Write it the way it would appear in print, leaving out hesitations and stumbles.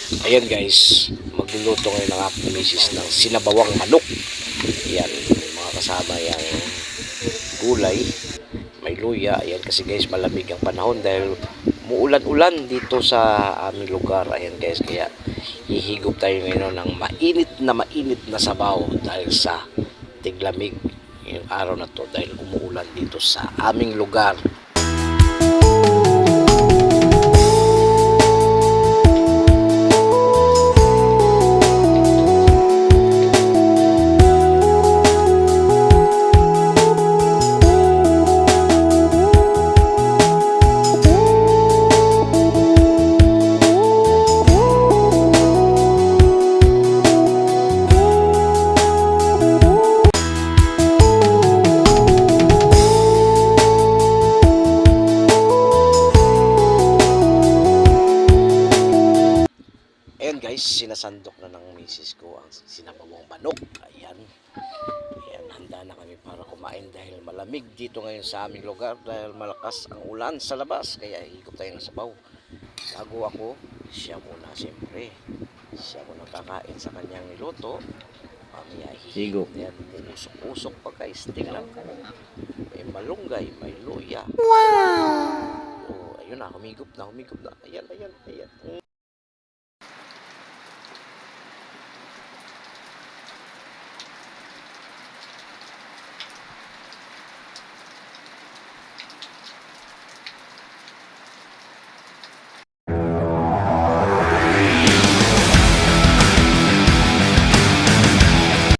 Ayan guys, magluluto ngayon ng aking misis ng sinabawang manok. Ayan, mga kasama yung gulay, may luya. Ayan kasi guys, malamig ang panahon dahil muulan-ulan dito sa aming lugar. Ayan guys, kaya hihigop tayo ngayon ng mainit na sabaw dahil sa tiglamig yung araw na to dahil umuulan dito sa aming lugar. Ayan guys, sinasandok na ng misis ko ang sinabawang manok. Ayan. Ayan, handa na kami para kumain dahil malamig dito ngayon sa aming lugar dahil malakas ang ulan sa labas. Kaya higop tayo ng sabaw. Bago ako, siya muna siyempre. Siya muna kakain sa kanyang niluto. Mamaya higop. Ayan, usok-usok pa guys. Tingnan mo. May malunggay, may luya. Wow! Oh, ayun na, humigop na. Ayan.